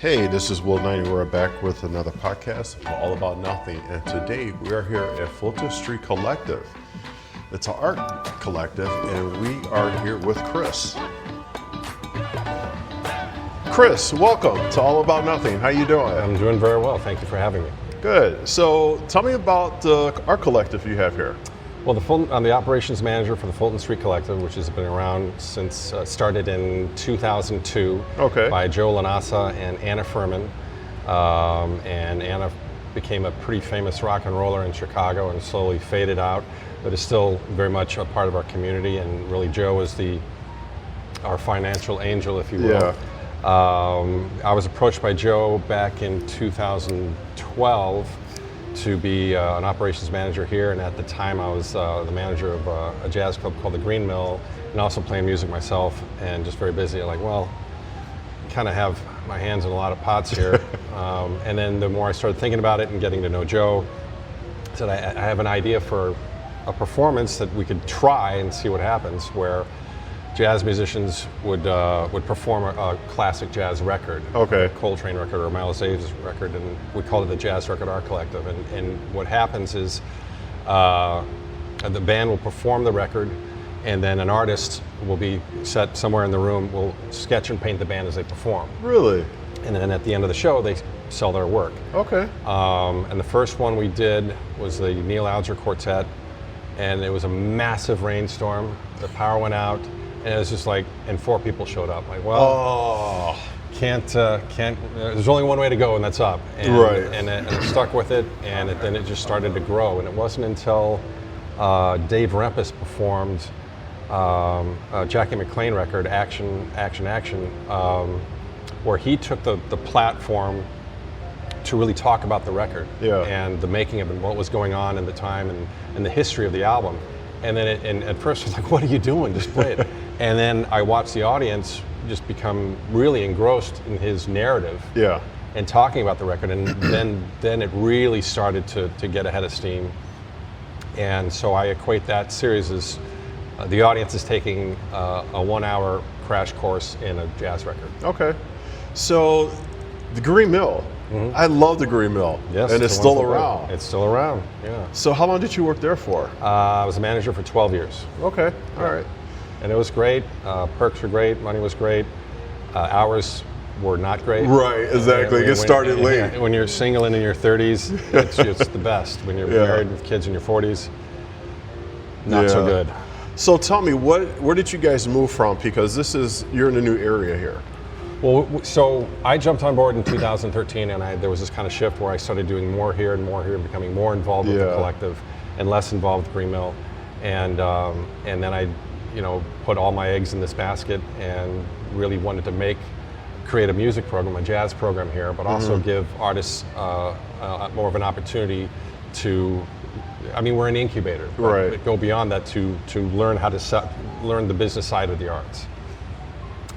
Hey, this is Will 90. We're back with another podcast all about nothing. And today we are here at Fulton Street Collective. It's an art collective, and we are here with Chris. Chris, welcome to All About Nothing. How you doing? I'm doing very well. Thank you for having me. Good. So tell me about the art collective you have here. Well, I'm the operations manager for the Fulton Street Collective, which has been around since started in 2002 by Joe Lanassa and Anna Furman. And Anna became a pretty famous rock and roller in Chicago and slowly faded out, but is still very much a part of our community. And really, Joe is our financial angel, if you will. Yeah. I was approached by Joe back in 2012 to be an operations manager here, and at the time I was the manager of a jazz club called the Green Mill, and also playing music myself, and just very busy. Like, well, kind of have my hands in a lot of pots here. And then the more I started thinking about it and getting to know Joe, I said, I have an idea for a performance that we could try and see what happens, where jazz musicians would perform a classic jazz record, a Coltrane record or a Miles Davis record, and we called it the Jazz Record Art Collective. And what happens is the band will perform the record, and then an artist will be set somewhere in the room, will sketch and paint the band as they perform. Really? And then at the end of the show, they sell their work. Okay. And the first one we did was the Neil Alger Quartet, and it was a massive rainstorm. The power went out. And it was just like, and 4 people showed up. Like, well, can't. There's only one way to go, and that's up. And, and I stuck with it, and then it just started to grow. And it wasn't until Dave Rempis performed a Jackie McLean record, Action, Action, Action, where he took the platform to really talk about the record and the making of it, and what was going on in the time, and the history of the album. And then and at first I was like, what are you doing? Just play it. And then I watched the audience just become really engrossed in his narrative and talking about the record. And then it really started to get ahead of steam. And so I equate that series as the audience is taking a 1-hour crash course in a jazz record. Okay. So the Green Mill. Mm-hmm. I love the Green Mill. Yes, and it's still around. It's still around, yeah. So how long did you work there for? I was a manager for 12 years. Okay, all right. And it was great. Perks were great. Money was great. Hours were not great. Right, exactly. Get started late. When you're single and in your 30s, it's the best. When you're married with kids in your 40s, not so good. So tell me, where did you guys move from? Because you're in a new area here. Well, so I jumped on board in 2013, and there was this kind of shift where I started doing more here, becoming more involved with the collective and less involved with Green Mill. And then I, put all my eggs in this basket and really wanted to create a music program, a jazz program here, but also give artists more of an opportunity to, we're an incubator, but go beyond that to learn how to learn the business side of the arts.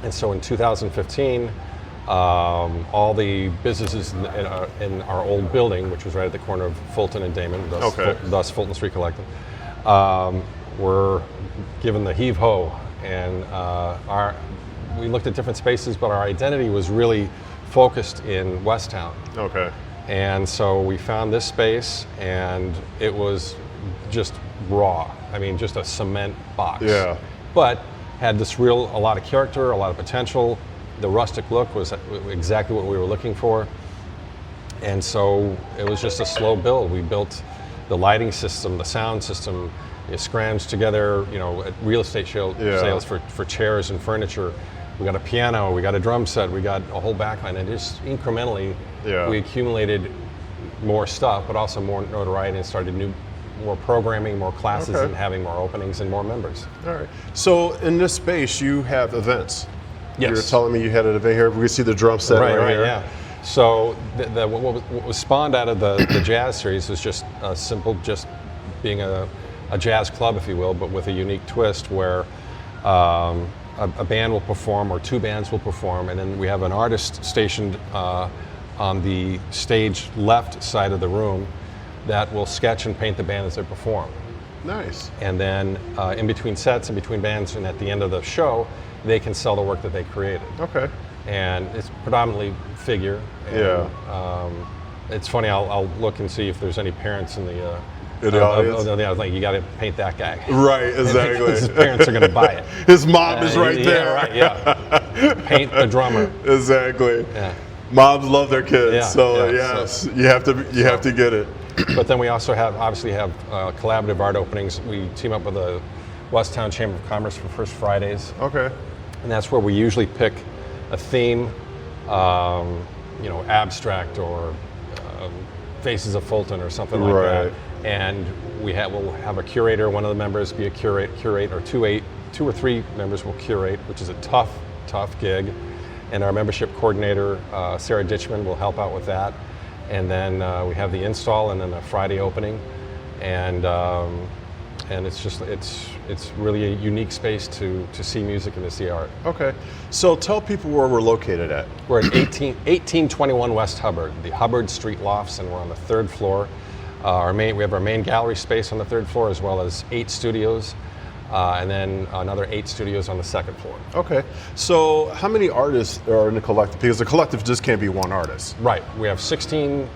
And so in 2015, all the businesses in our old building, which was right at the corner of Fulton and Damon, thus Fulton Street Collective, were given the heave-ho. And we looked at different spaces, but our identity was really focused in Westtown. Okay. And so we found this space, and it was just raw. Just a cement box. Yeah. But had a lot of character, a lot of potential. The rustic look was exactly what we were looking for. And so it was just a slow build. We built the lighting system, the sound system, scrounged together, at real estate sales for chairs and furniture. We got a piano, we got a drum set, we got a whole backline, and just incrementally we accumulated more stuff, but also more notoriety, and started more programming, more classes, and having more openings and more members. All right. So in this space, you have events. Yes. You were telling me you had an event here. We can see the drum set right here. Yeah. So what was spawned out of the jazz series was just just being a jazz club, if you will, but with a unique twist where a band will perform, or 2 bands will perform, and then we have an artist stationed on the stage left side of the room that will sketch and paint the band as they perform. Nice. And then in between sets, in between bands, and at the end of the show, they can sell the work that they created. Okay. and it's predominantly figure. And, it's funny. I'll look and see if there's any parents in the audience. Like, you got to paint that guy. Right, exactly. His parents are going to buy it. His mom is right there. Yeah, right. Yeah. Paint the drummer. Exactly. Yeah. Moms love their kids, Yeah, so yeah, yes, so- you have to get it. But then we also have collaborative art openings. We team up with the Westtown Chamber of Commerce for First Fridays, Okay. and that's where we usually pick a theme, abstract or Faces of Fulton or something like Right. that. And we'll have a curator. One of the members be a curate, or two or three members will curate, which is a tough gig. And our membership coordinator, Sarah Ditchman, will help out with that. And then we have the install, and then a Friday opening, and it's really a unique space to see music and to see art. Okay. So tell people where we're located at. We're at 1821 West Hubbard, the Hubbard Street Lofts, and we're on the third floor. We have our main gallery space on the third floor, as well as 8 studios, and then another 8 studios on the second floor. Okay. So how many artists are in the collective? Because the collective just can't be one artist. Right. We have 16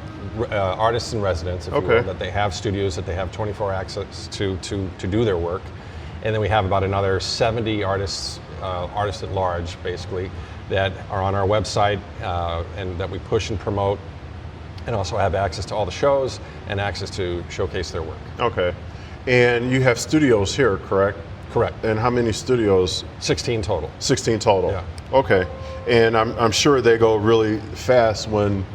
artists in residence, if you Okay. will, that they have studios that they have 24 access to do their work. And then we have about another 70 artists at large, basically, that are on our website and that we push and promote, and also have access to all the shows and access to showcase their work. Okay. And you have studios here, correct? Correct. And how many studios? 16 total. 16 total. Yeah. Okay. And I'm sure they go really fast when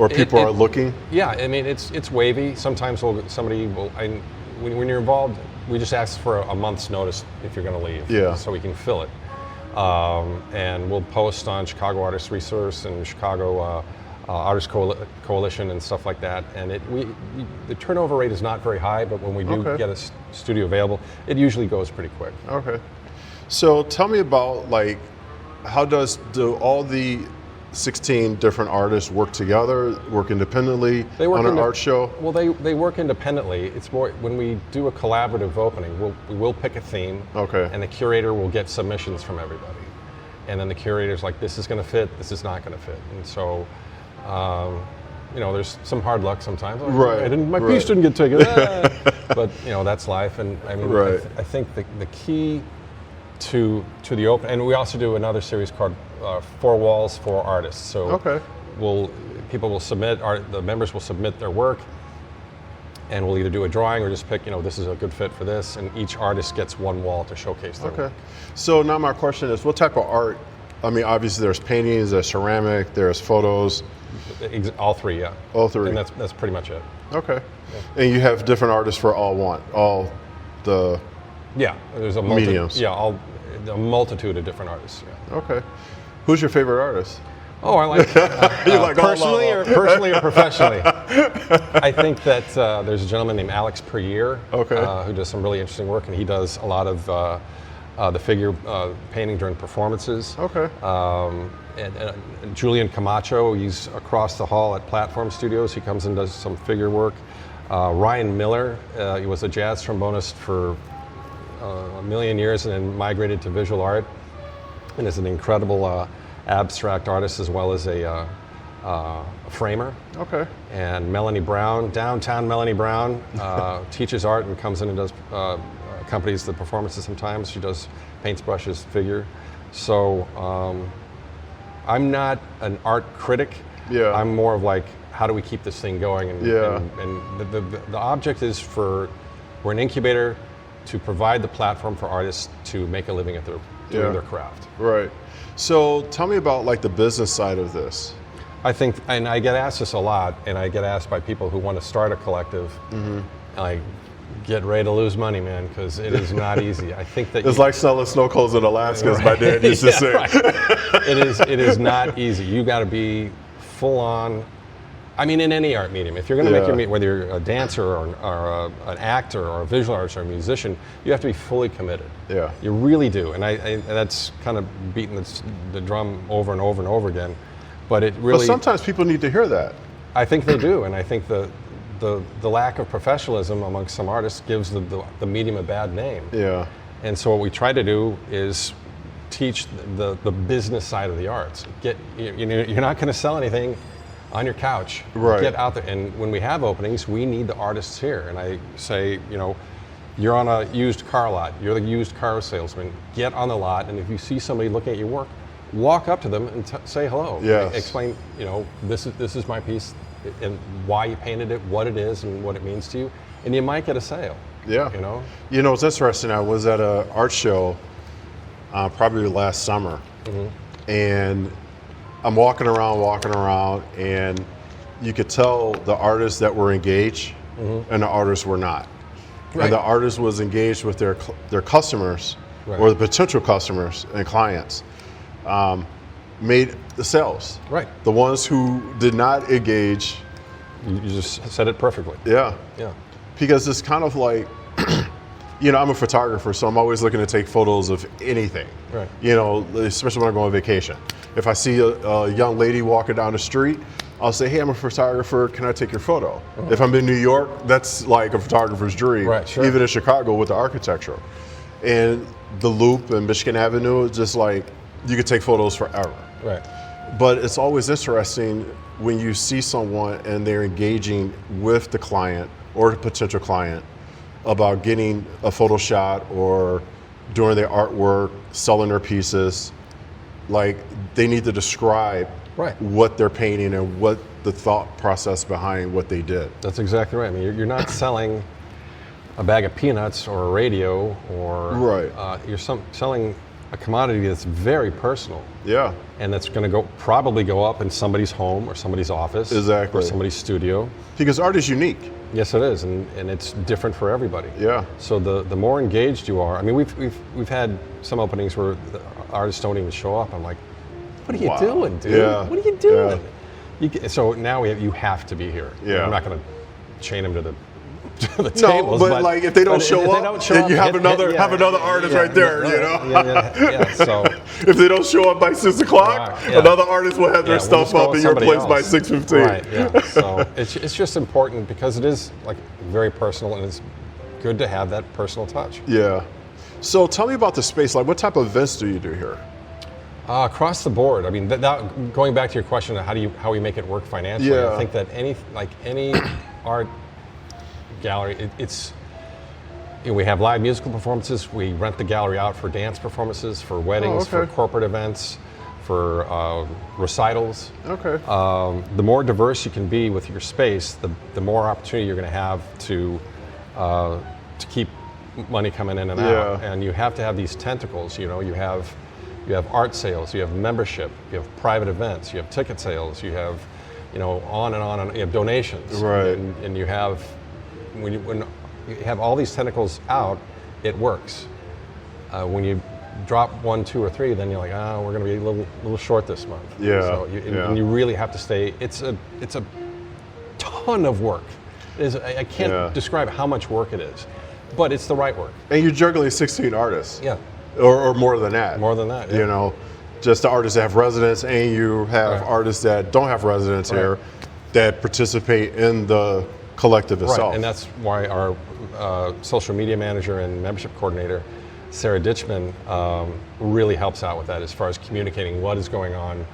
people are looking. Yeah, I mean, it's wavy. Sometimes when you're involved, we just ask for a month's notice if you're going to leave, Yeah. so we can fill it. And we'll post on Chicago Artist Resource and Chicago Artist Coalition and stuff like that. And the turnover rate is not very high, but when we do Okay. get a studio available, it usually goes pretty quick. Okay. So tell me about, how do all the 16 different artists work together, work independently on an art show? Well, they work independently. It's more when we do a collaborative opening, we will pick a theme, Okay. and the curator will get submissions from everybody. And then the curator's like, this is going to fit, this is not going to fit. And so, there's some hard luck sometimes. Like, Right, my right. piece didn't get taken. But, that's life. And I mean, Right. I think the key to the open, and we also do another series called 4 Walls, 4 Artists. So Okay. people will submit, the members will submit their work, and we'll either do a drawing or just pick, this is a good fit for this, and each artist gets one wall to showcase their Okay. work. So now my question is, what type of art? I mean, obviously there's paintings, there's ceramic, there's photos. All 3, yeah. All 3. And that's pretty much it. Okay. And you have different artists for all the. Yeah, there's a Mediums. Yeah, a multitude of different artists. Yeah. Okay. Who's your favorite artist? Oh, I like like all personally of personally or professionally. I think that there's a gentleman named Alex Perrier, Okay. Who does some really interesting work, and he does a lot of the figure painting during performances. Okay. And Julian Camacho, he's across the hall at Platform Studios. He comes and does some figure work. Ryan Miller, he was a jazz trombonist for a million years and then migrated to visual art, and is an incredible abstract artist as well as a framer. Okay. And Melanie Brown, downtown Melanie Brown, teaches art and comes in and does accompanies the performances sometimes. She does paints, brushes, figure. So I'm not an art critic. Yeah. I'm more of like, how do we keep this thing going? And, Yeah. and the object is we're an incubator to provide the platform for artists to make a living at doing their craft. Right. So tell me about the business side of this. I think, and I get asked this a lot, and I get asked by people who want to start a collective, like, get ready to lose money, man, because it is not easy. I think that It's like selling snow cones in Alaska, as my dad used to say. Right. It is not easy. You got to be full on. I mean, in any art medium, if you're going to make your whether you're a dancer or an actor or a visual artist or a musician, you have to be fully committed. Yeah. You really do, and and that's kind of beating the drum over and over and over again. But it really. But sometimes people need to hear that. I think they do, and I think the lack of professionalism amongst some artists gives the medium a bad name. Yeah. And so what we try to do is teach the business side of the arts. You're not going to sell anything on your couch. Right. Get out there. And when we have openings, we need the artists here. And I say, you're on a used car lot. You're the used car salesman. Get on the lot, and if you see somebody looking at your work, walk up to them and say hello. Yes. Explain, this is my piece, and why you painted it, what it is, and what it means to you, and you might get a sale. Yeah. It's interesting. I was at an art show probably last summer, and I'm walking around, and you could tell the artists that were engaged and the artists were not. Right. And the artist was engaged with their customers, right, or the potential customers and clients, made the sales. Right. The ones who did not engage. You just said it perfectly. Yeah. Yeah. Because it's kind of like, I'm a photographer, so I'm always looking to take photos of anything. Right. Especially when I go on vacation. If I see a young lady walking down the street, I'll say, hey, I'm a photographer, can I take your photo? If I'm in New York, that's like a photographer's dream. Right, sure. Even in Chicago with the architecture. And the Loop and Michigan Avenue, it's just like, you could take photos forever. Right. But it's always interesting when you see someone and they're engaging with the client or the potential client about getting a photo shot or doing their artwork, selling their pieces. Like, they need to describe what they're painting and what the thought process behind what they did. That's exactly right. I mean, you're not selling a bag of peanuts or a radio, or you're selling a commodity that's very personal. Yeah. And that's going to probably go up in somebody's home or somebody's office. Exactly. Or somebody's studio. Because art is unique. Yes, it is, and it's different for everybody. Yeah. So the more engaged you are, I mean, we've had some openings where the artists don't even show up. I'm like, what are you doing, dude? Yeah. What are you doing? Yeah. So now you have to be here. Yeah. I'm not going to chain them to the tables. But like if they don't show up, then you have another artist right there. Yeah. So if they don't show up by 6 o'clock, another artist will have their stuff up in your place by 6:15. Right. Yeah. So it's just important because it is like very personal, and it's good to have that personal touch. Yeah. So tell me about the space. Like, what type of events do you do here? Across the board. I mean, going back to your question of how we make it work financially. Yeah. I think that any art gallery, we have live musical performances. We rent the gallery out for dance performances, for weddings, for corporate events, for recitals. Okay. The more diverse you can be with your space, the more opportunity you're going to have to keep money coming in and out. And you have to have these tentacles. You have art sales, you have membership, you have private events, you have ticket sales, you have, on and on, and you have donations. Right. And you have, when you have all these tentacles out, it works. When you drop 1, 2, or 3, then you're like, we're going to be a little short this month. Yeah. So and you really have to stay. It's a ton of work. I can't describe how much work it is, but it's the right work. And you're juggling 16 artists. Yeah. Or more than that. More than that, yeah. Just the artists that have residents, and you have artists that don't have residents here that participate in the collective itself. Right, and that's why our social media manager and membership coordinator, Sarah Ditchman, really helps out with that as far as communicating what is going on,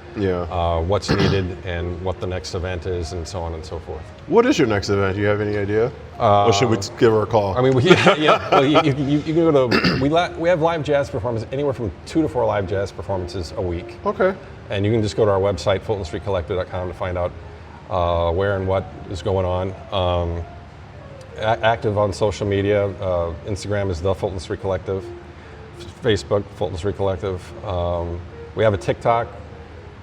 what's needed, and what the next event is, and so on and so forth. What is your next event? Do you have any idea? Or should we give her a call? I mean, well, you can go to, we have live jazz performances, anywhere from 2 to 4 live jazz performances a week. Okay. And you can just go to our website, fultonstreetcollective.com, to find out where and what is going on. Active on social media. Instagram is the Fulton Street Collective. Facebook, Fulton Street Collective. We have a TikTok.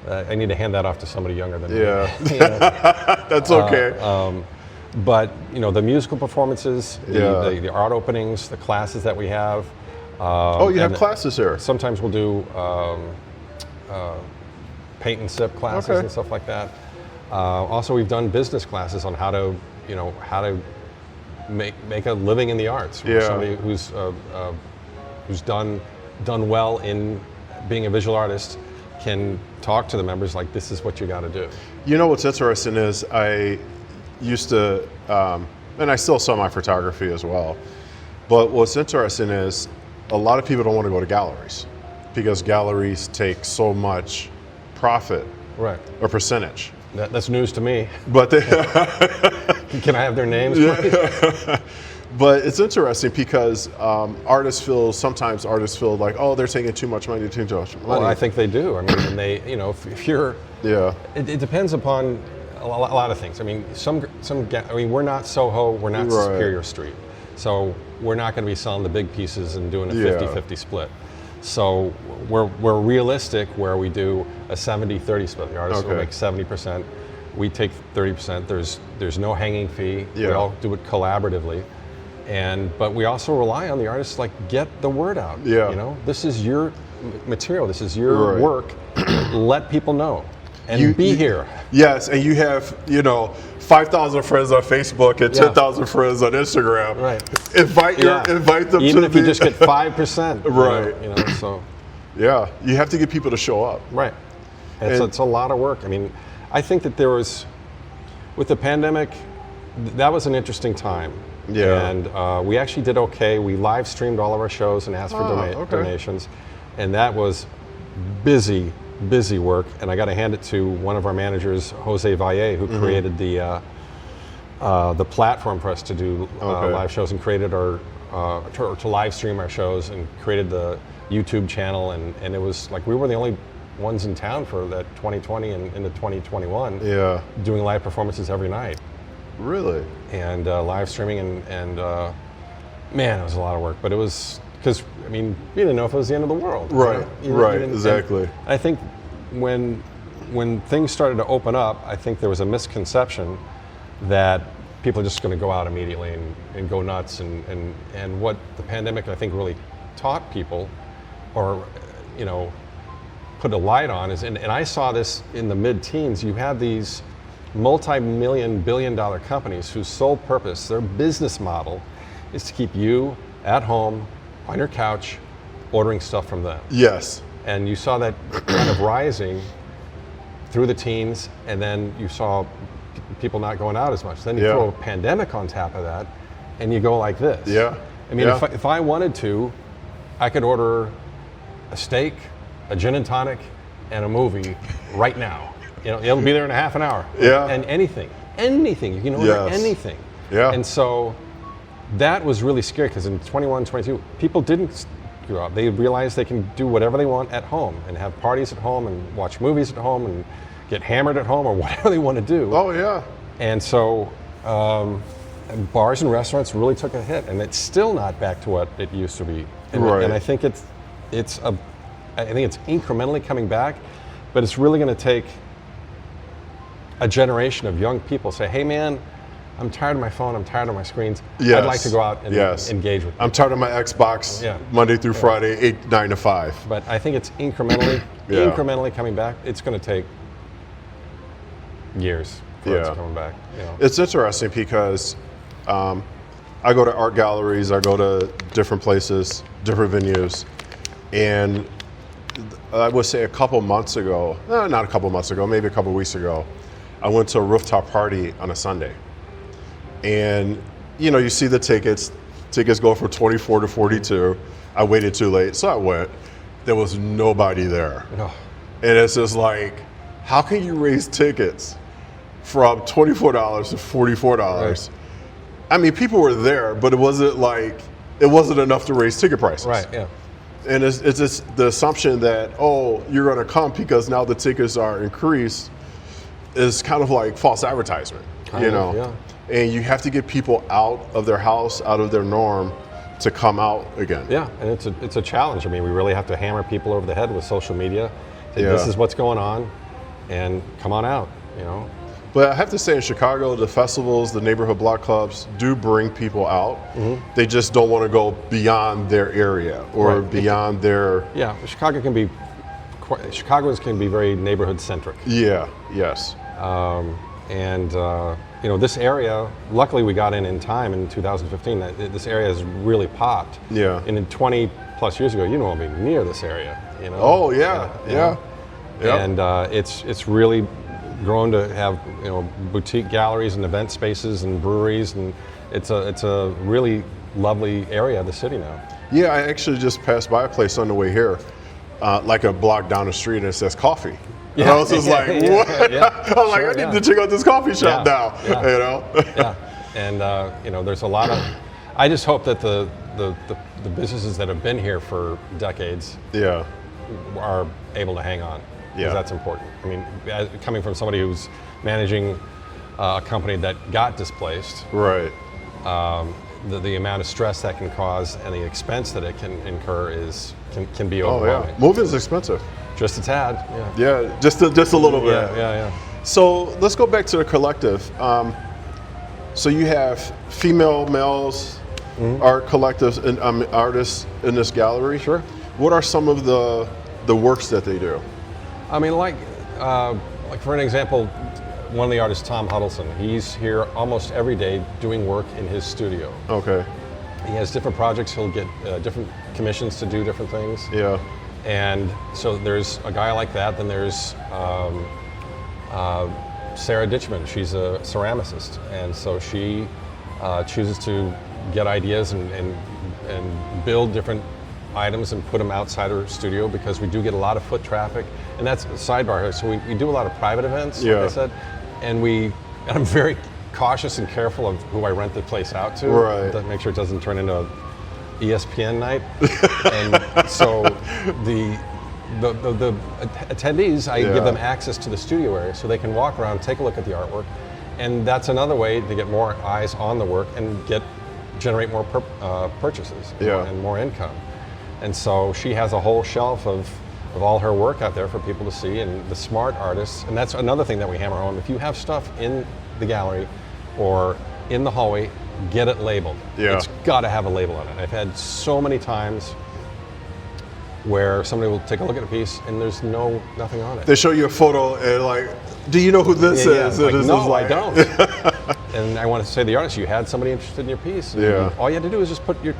I need to hand that off to somebody younger than me. Yeah. That's okay. But the musical performances, the art openings, the classes that we have. You have classes here. Sometimes we'll do paint and sip classes and stuff like that. Also, we've done business classes on how to make a living in the arts. Yeah. Somebody who's done well in being a visual artist can talk to the members like, this is what you got to do. What's interesting is I used to, and I still sell my photography as well, but what's interesting is a lot of people don't want to go to galleries. because galleries take so much profit Right. or percentage. That's news to me. But they, Can I have their names, please? but it's interesting because sometimes artists feel like, oh, they're taking too much money, too much money. Well, I think they do. I mean, and they, if you're, Yeah. it depends upon a lot of things. I mean, we're not Soho, we're not Right. Superior Street. So we're not going to be selling the big pieces and doing a Yeah. 50-50 split. So we're realistic where we do a 70-30 split. The artist will Okay. make 70%. We take 30%. There's no hanging fee. We Yeah. all do it collaboratively. But we also rely on the artists, like, get the word out. Yeah. This is your material. This is your Right. work. Let people know and be here. Yes, and you have 5,000 friends on Facebook and Yeah. 10,000 friends on Instagram. Right. Invite them Even to if you just get 5%. Right. So. Yeah, you have to get people to show up. Right. And- It's a lot of work. I mean, I think that with the pandemic, that was an interesting time. Yeah. And we actually did okay. We live streamed all of our shows and asked for okay. donations. And that was busy work. And I got to hand it to one of our managers, Jose Valle, who created the platform for us to do live shows and created to live stream our shows and created the YouTube channel. And it was like we were the only ones in town for that 2020 and into 2021 Yeah. doing live performances every night. Really? And live streaming and man, it was a lot of work. But it was because we didn't know if it was the end of the world. Right. You Right. didn't- Exactly. and I think when things started to open up, I think there was a misconception that people are just going to go out immediately and go nuts. And what the pandemic, I think, really taught people, or put a light on is, and I saw this in the mid-teens. You have these multi-million, billion-dollar companies whose sole purpose, their business model, is to keep you at home on your couch ordering stuff from them. Yes. And you saw that kind of rising through the teens, and then you saw people not going out as much. Then you Yeah. throw a pandemic on top of that, and you go like this. Yeah. Yeah. If I wanted to, I could order a steak, a gin and tonic, and a movie right now. It'll be there in a half an hour. Yeah. And anything. You can order Yes. anything. Yeah. And so that was really scary because in 21, 22, people didn't go out. They realized they can do whatever they want at home and have parties at home and watch movies at home and get hammered at home or whatever they want to do. Oh, yeah. And so bars and restaurants really took a hit, and it's still not back to what it used to be. And, Right. and I think it's incrementally coming back, but it's really going to take a generation of young people say, hey man, I'm tired of my phone, I'm tired of my screens. Yes. I'd like to go out and engage with people. I'm tired of my Xbox Monday through Friday, 9 to 5. But I think it's incrementally coming back. It's going to take years for it's coming back. It's interesting because I go to art galleries, I go to different places, different venues, and I would say a couple months ago, not a couple months ago, maybe a couple weeks ago, I went to a rooftop party on a Sunday. And you see the tickets go from 24 to 42. I waited too late, so I went. There was nobody there. Oh. And it's just like, how can you raise tickets from $24 to $44? Right. I mean, people were there, but it wasn't enough to raise ticket prices. Right, yeah. And it's just the assumption that, you're going to come because now the tickets are increased is kind of like false advertisement, Yeah. And you have to get people out of their house, out of their norm to come out again. Yeah, and it's a challenge. I mean, we really have to hammer people over the head with social media. Yeah. This is what's going on, and come on out, But I have to say in Chicago, the festivals, the neighborhood block clubs do bring people out. Mm-hmm. They just don't want to go beyond their area or beyond their... Yeah, Chicagoans can be very neighborhood centric. Yeah, yes. This area, luckily we got in time in 2015. This area has really popped. Yeah. And in 20 plus years ago, you don't want to be near this area. Oh yeah, yeah. Yep. And it's really grown to have boutique galleries and event spaces and breweries, and it's a really lovely area of the city now. Yeah, I actually just passed by a place on the way here. like a block down the street and it says coffee. Yeah, And I was just like, what? I'm like, Sure, I need to check out this coffee shop Yeah, now. yeah. You know? Yeah, and you know, there's a lot of. I just hope that the businesses that have been here for decades Yeah. are able to hang on. Yeah. Because that's important. I mean, coming from somebody who's managing a company that got displaced, Right. the amount of stress that can cause and the expense that it can incur can be Oh overwhelming. yeah. Moving is expensive. Just a tad. Yeah. Yeah, just a little bit. Yeah. So let's go back to the collective. So you have female, males, art collectives, and artists in this gallery. Sure. What are some of the works that they do? I mean, like for an example, one of the artists, Tom Huddleston, he's here almost every day doing work in his studio. Okay. He has different projects. He'll get different commissions to do different things. Yeah. And so there's a guy like that. Then there's Sarah Ditchman. She's a ceramicist, and so she chooses to get ideas and build different items and put them outside her studio, because we do get a lot of foot traffic. And that's a sidebar here. So we do a lot of private events, Yeah. like I said, and I'm very cautious and careful of who I rent the place out to, Right. to make sure it doesn't turn into a ESPN night. And so the attendees, I Yeah. give them access to the studio area so they can walk around, take a look at the artwork, and that's another way to get more eyes on the work and generate more purchases Yeah. and more income. And so she has a whole shelf of all her work out there for people to see, and the smart artists, and that's another thing that we hammer home. If you have stuff in the gallery or in the hallway, get it labeled. Yeah. It's got to have a label on it. I've had so many times where somebody will take a look at a piece and there's nothing on it. They show you a photo and like, do you know who this is? Like, And this no, is like, I don't. And I want to say to the artist, you had somebody interested in your piece. And Yeah. all you had to do is just put your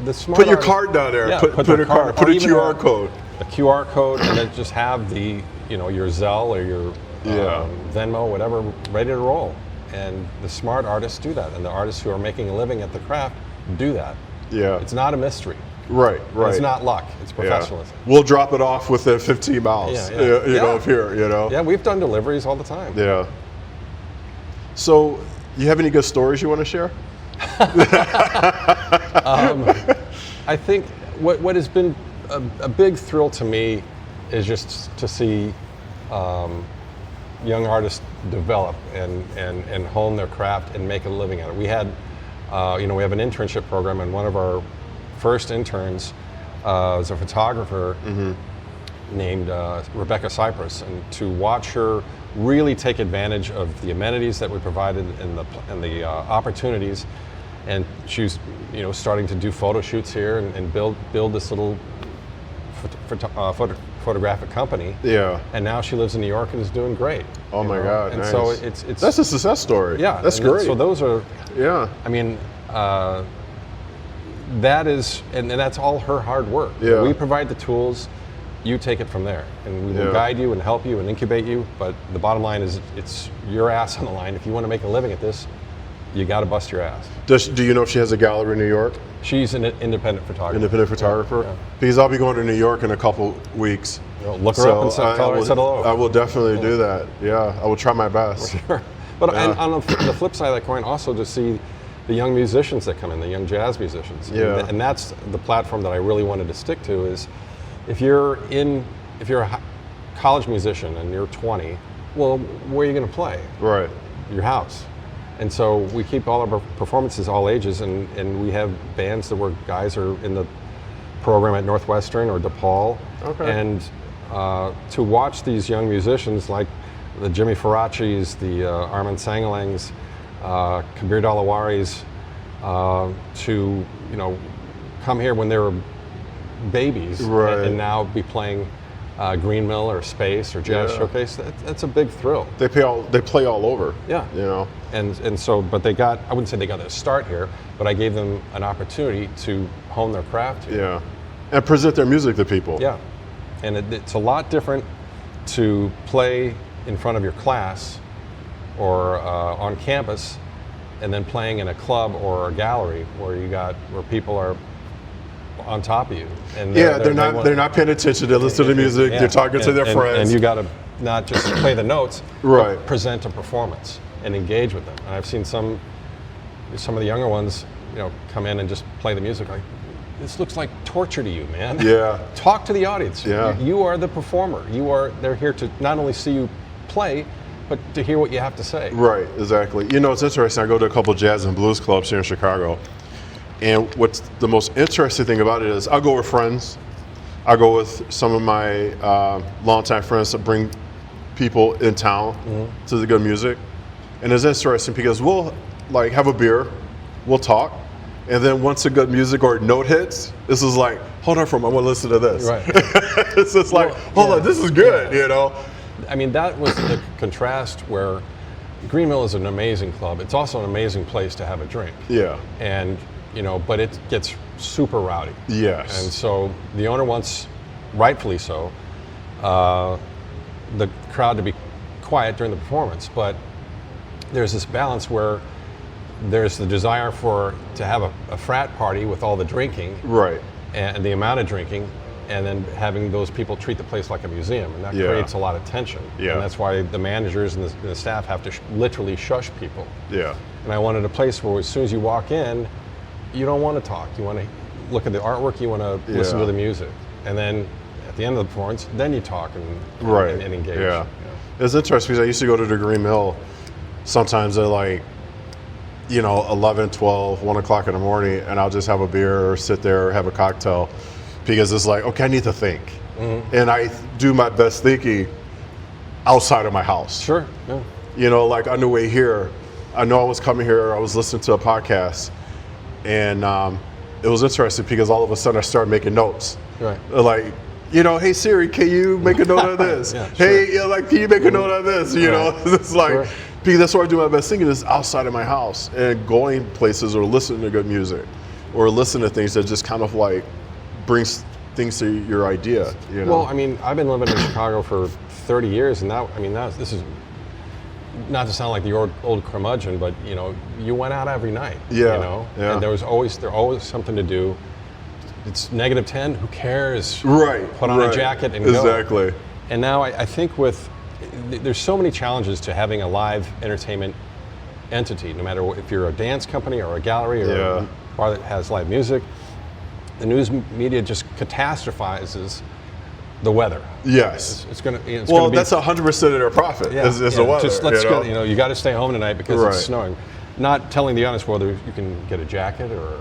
the smart Put your artist- card down there. Yeah, put their a card. Put or a even QR code. A QR code, and then just have the your Zelle or your Yeah. Venmo, whatever, ready to roll. And the smart artists do that, and the artists who are making a living at the craft do that. Yeah. It's not a mystery. Right. Right. It's not luck. It's Yeah. professionalism. We'll drop it off within 15 miles. Yeah, yeah. You know, Yeah. of here. You know. Yeah, we've done deliveries all the time. Yeah. So, you have any good stories you want to share? I think what has been a big thrill to me is just to see young artists develop and hone their craft and make a living at it. We had, we have an internship program, and one of our first interns was a photographer named Rebecca Cypress, and to watch her really take advantage of the amenities that we provided and the opportunities. And she was, starting to do photo shoots here and build this little photographic company. Yeah. And now she lives in New York and is doing great. Oh my God! And nice. so it's That's a success story. yeah, That's and great. So those are, Yeah. I mean, that is, and that's all her hard work. Yeah. We provide the tools. You take it from there, and we will Yeah. guide you and help you and incubate you. But the bottom line is, it's your ass on the line. If you want to make a living at this, you got to bust your ass. Do you know if she has a gallery in New York? She's an independent photographer. Independent photographer? Yeah. Because I'll be going to New York in a couple weeks. Look her up and tell her I said hello. I will definitely do that. Yeah, I will try my best. Sure. But Yeah. and on the flip side of that coin, also to see the young musicians that come in, the young jazz musicians. Yeah. And that's the platform that I really wanted to stick to is, if you're a college musician and you're 20, well, where are you going to play? Right. Your house. And so we keep all of our performances all ages, and we have bands where guys are in the program at Northwestern or DePaul. Okay. And to watch these young musicians like the Jimmy Faracci's, the Armin Sangalangs, Kabir Dalawaris, to come here when they were babies, Right. and now be playing Green Mill or Space or Jazz Yeah. Showcase. That's a big thrill. They play all over. Yeah. You know. And so, but I wouldn't say they got their start here, but I gave them an opportunity to hone their craft here. Yeah. And present their music to people. Yeah. And it's a lot different to play in front of your class or on campus, and then playing in a club or a gallery where people are on top of you. And they're not paying attention. They listen to the music. Yeah. They're talking to their friends. And you got to not just play the notes, right? But present a performance and engage with them. And I've seen some of the younger ones, come in and just play the music. Like, this looks like torture to you, man. Yeah. Talk to the audience. Yeah. You are the performer. They're here to not only see you play, but to hear what you have to say. Right, exactly. It's interesting. I go to a couple of jazz and blues clubs here in Chicago. And what's the most interesting thing about it is I'll go with friends. I'll go with some of my longtime friends that bring people in town to the good music. And it's interesting because we'll have a beer, we'll talk, and then once the good music or note hits, this is like, hold on for a moment, I want to listen to this. Right. It's just like, hold on, this is good, I mean, that was the contrast where Green Mill is an amazing club. It's also an amazing place to have a drink. Yeah. And, but it gets super rowdy. Yes. And so the owner wants, rightfully so, the crowd to be quiet during the performance. But there's this balance where there's the desire to have a frat party with all the drinking. Right. And the amount of drinking, and then having those people treat the place like a museum, and that creates a lot of tension. Yeah. And that's why the managers and the staff have to literally shush people. Yeah. And I wanted a place where as soon as you walk in, you don't want to talk. You want to look at the artwork, you want to listen to the music. And then at the end of the performance, then you talk and engage. Yeah. It's interesting because I used to go to the Green Mill sometimes at 11, 12, 1 o'clock in the morning, and I'll just have a beer or sit there or have a cocktail because it's like, okay, I need to think. Mm-hmm. And I do my best thinking outside of my house. Sure. Yeah. On the way here, I know I was coming here, I was listening to a podcast, and it was interesting because all of a sudden I started making notes. Right. Hey Siri, can you make a note of this? Yeah, hey, can you make a note of this? It's like, Sure. because that's where I do my best thinking is outside of my house and going places or listening to good music or listening to things that just kind of brings things to your idea. Well, I mean, I've been living in Chicago for 30 years, and this is not to sound like the old curmudgeon, but you went out every night. Yeah. And there was always something to do. It's -10. Who cares? Right. Put on a jacket and go. Exactly. And now I think there's so many challenges to having a live entertainment entity, no matter if you're a dance company or a gallery or a bar that has live music. The news media just catastrophizes the weather. Yes. It's going to. Well, that's 100% of their profit. Is the weather. Just let's go. You got to stay home tonight because it's snowing. Not telling the audience whether you can get a jacket or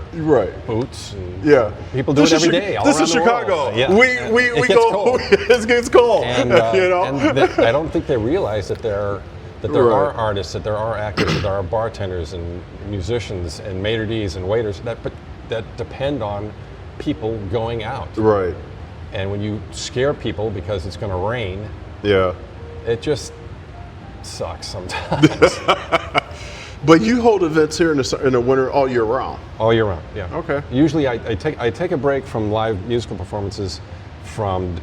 boots. And people do it every day. This is Chicago. Yeah. We go. Cold. It gets cold. And, and I don't think they realize that there are artists, that there are actors, that there are bartenders and musicians and maitre d's and waiters that depend on people going out. Right. And when you scare people because it's going to rain, it just sucks sometimes. But you hold events here in the winter all year round. All year round, yeah. Okay. Usually I take a break from live musical performances from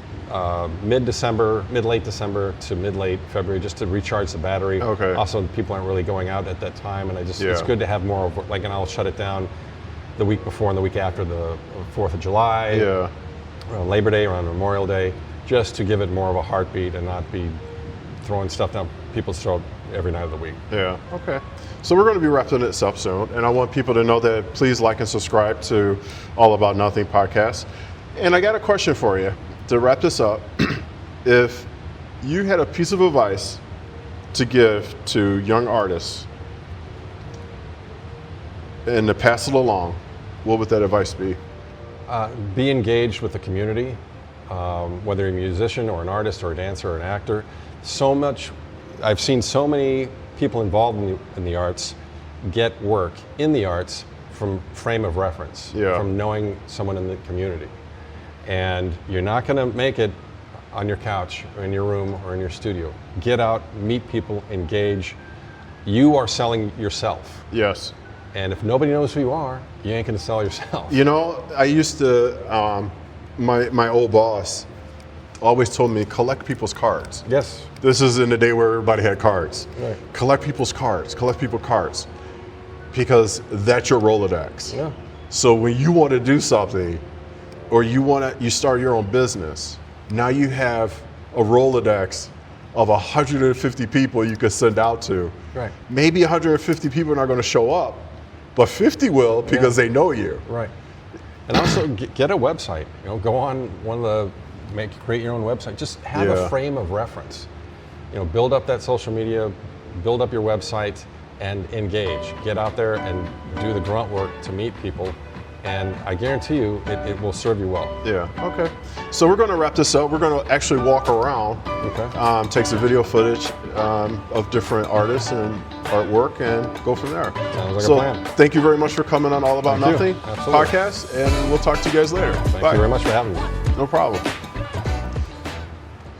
mid-late December to mid-late February just to recharge the battery. Okay. Also, people aren't really going out at that time, and it's good to have more of and I'll shut it down the week before and the week after the 4th of July. Yeah. Around Labor Day, around Memorial Day, just to give it more of a heartbeat and not be throwing stuff down people's throat every night of the week. Yeah. Okay. So we're going to be wrapping this up soon, and I want people to know that please like and subscribe to All About Nothing podcast. And I got a question for you to wrap this up. If you had a piece of advice to give to young artists and to pass it along, what would that advice be? Be engaged with the community, whether you're a musician or an artist or a dancer or an actor. I've seen so many people involved in the arts get work in the arts from frame of reference, from knowing someone in the community. And you're not going to make it on your couch or in your room or in your studio. Get out, meet people, engage. You are selling yourself. Yes. And if nobody knows who you are, you ain't going to sell yourself. I used to, my old boss always told me, collect people's cards. Yes. This is in the day where everybody had cards. Right. Collect people's cards. Because that's your Rolodex. Yeah. So when you want to do something, or you start your own business. Now you have a Rolodex of 150 people you could send out to. Right. Maybe 150 people are not going to show up, but 50 will because they know you. Right. And also get a website. You know, go on create your own website. Just have a frame of reference. You know, build up that social media, build up your website, and engage. Get out there and do the grunt work to meet people. And I guarantee you, it will serve you well. Yeah, okay. So we're going to wrap this up. We're going to actually walk around, take some video footage of different artists and artwork and go from there. Sounds like a plan. Thank you very much for coming on All About Nothing podcast, and we'll talk to you guys later. Thank you very much for having me. No problem.